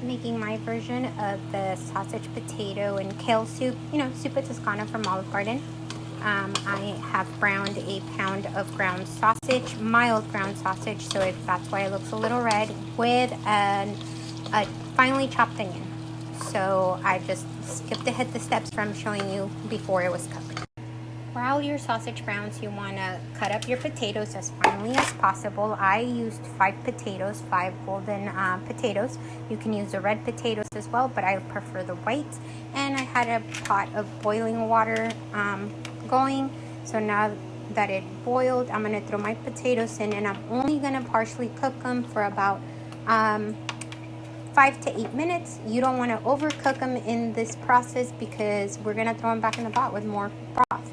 making my version of the sausage, potato, and kale soup. You know, Zuppa Toscana from Olive Garden. I have browned a pound of ground sausage, mild ground sausage, so that's why it looks a little red, with a finely chopped onion. So I just skipped ahead the steps from showing you before it was cooked. While your sausage browns, you want to cut up your potatoes as finely as possible. I used 5 potatoes, 5 golden potatoes. You can use the red potatoes as well, but I prefer the whites. And I had a pot of boiling water going. So now that it boiled, I'm going to throw my potatoes in, and I'm only going to partially cook them for about 5 to 8 minutes. You don't want to overcook them in this process because we're going to throw them back in the pot with more broth.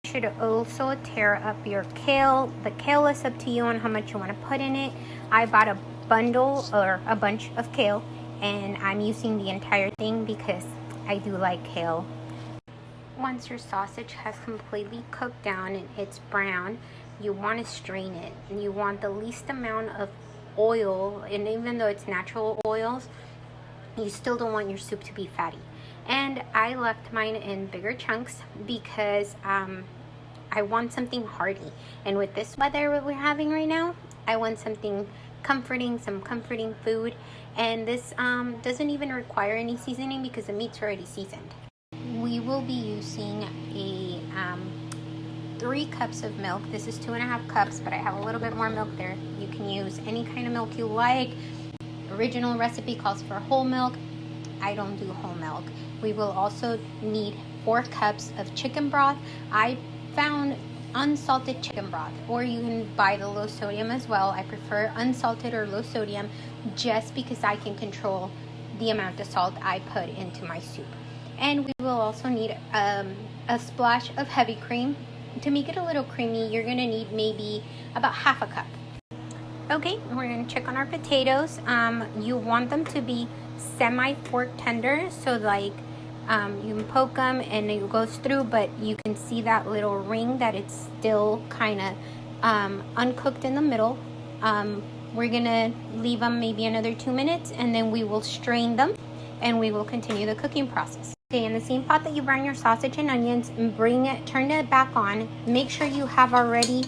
You should also tear up your kale. The kale is up to you on how much you want to put in it. I bought a bundle or a bunch of kale, and I'm using the entire thing because I do like kale. Once your sausage has completely cooked down and it's brown, you want to strain it, and you want the least amount of oil, and even though it's natural oils, you still don't want your soup to be fatty. And I left mine in bigger chunks because I want something hearty, and with this weather we're having right now, I want something comforting, some comforting food. And this doesn't even require any seasoning because the meat's already seasoned. We will be using a 3 cups of milk. This is 2.5 cups, but I have a little bit more milk there. You can use any kind of milk you like. Original recipe calls for whole milk. I don't do whole milk. We will also need 4 cups of chicken broth. I found unsalted chicken broth, or you can buy the low sodium as well. I prefer unsalted or low sodium just because I can control the amount of salt I put into my soup. And we will also need a splash of heavy cream. To make it a little creamy, you're gonna need maybe about half a cup. Okay, we're gonna check on our potatoes. You want them to be semi-fork tender, so like you can poke them and it goes through, but you can see that little ring that it's still kind of uncooked in the middle. We're gonna leave them maybe another 2 minutes, and then we will strain them and we will continue the cooking process. Okay, in the same pot that you brown your sausage and onions, turn it back on. Make sure you have already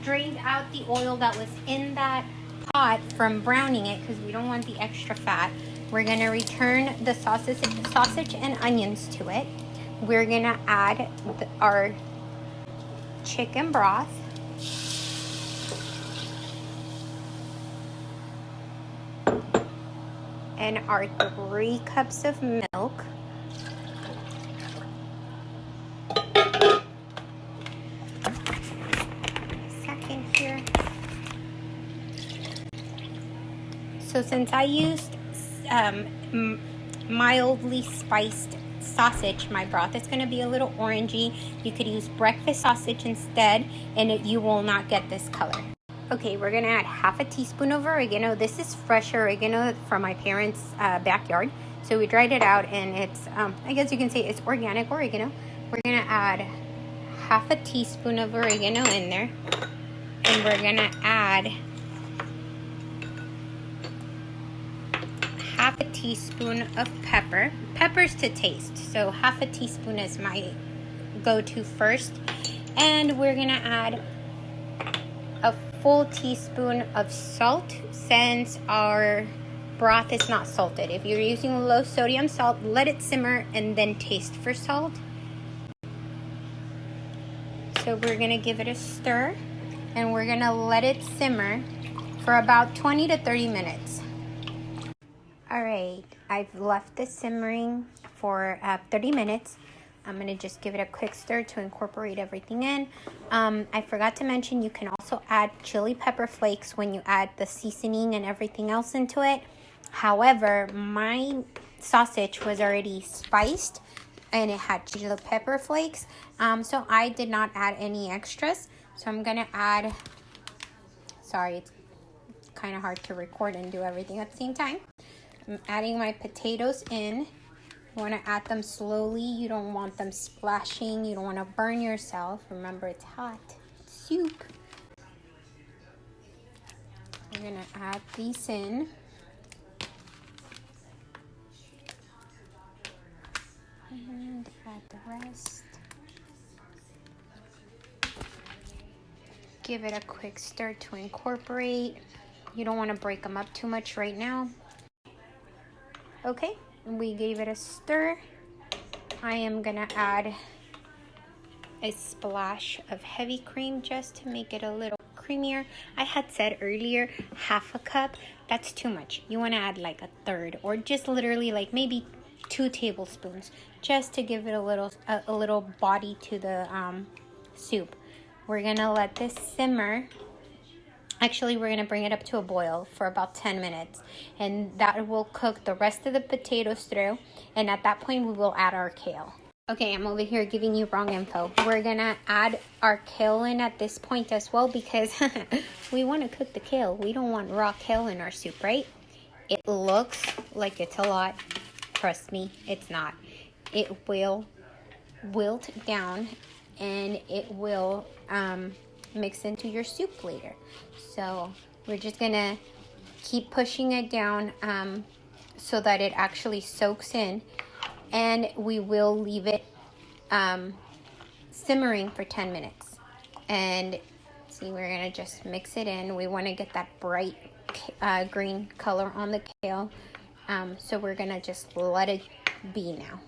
drained out the oil that was in that pot from browning it, because we don't want the extra fat. We're going to return the sausage and onions to it. We're going to add our chicken broth. And our 3 cups of milk. Second here. So since I used mildly spiced sausage, my broth is going to be a little orangey. You could use breakfast sausage instead, and you will not get this color. Okay, we're going to add half a teaspoon of oregano. This is fresh oregano from my parents' backyard. So we dried it out, and it's, I guess you can say it's organic oregano. We're going to add half a teaspoon of oregano in there. And we're going to add half a teaspoon of pepper. Pepper's to taste, so half a teaspoon is my go-to first. And we're going to add a full teaspoon of salt, since our broth is not salted. If you're using low sodium salt, let it simmer and then taste for salt. So we're gonna give it a stir, and we're gonna let it simmer for about 20 to 30 minutes. All right, I've left this simmering for 30 minutes. I'm going to just give it a quick stir to incorporate everything in. I forgot to mention, you can also add chili pepper flakes when you add the seasoning and everything else into it. However, my sausage was already spiced and it had chili pepper flakes. So I did not add any extras. So I'm going to add, sorry, it's kind of hard to record and do everything at the same time. I'm adding my potatoes in. You want to add them slowly. You don't want them splashing. You don't want to burn yourself. Remember, it's hot. It's soup. We're going to add these in. And add the rest. Give it a quick stir to incorporate. You don't want to break them up too much right now. Okay, we gave it a stir. I am gonna add a splash of heavy cream just to make it a little creamier. I had said earlier half a cup. That's too much. You want to add like a third, or just literally like maybe 2 tablespoons, just to give it a little body to the soup. We're gonna let this simmer. Actually, we're gonna bring it up to a boil for about 10 minutes, and that will cook the rest of the potatoes through. And at that point, we will add our kale. Okay, I'm over here giving you wrong info. We're gonna add our kale in at this point as well, because we want to cook the kale. We don't want raw kale in our soup, right? It looks like it's a lot. Trust me, it's not. It will wilt down, and it will mix into your soup later. So we're just gonna keep pushing it down so that it actually soaks in, and we will leave it simmering for 10 minutes. And see, we're gonna just mix it in. We want to get that bright green color on the kale, so we're gonna just let it be now.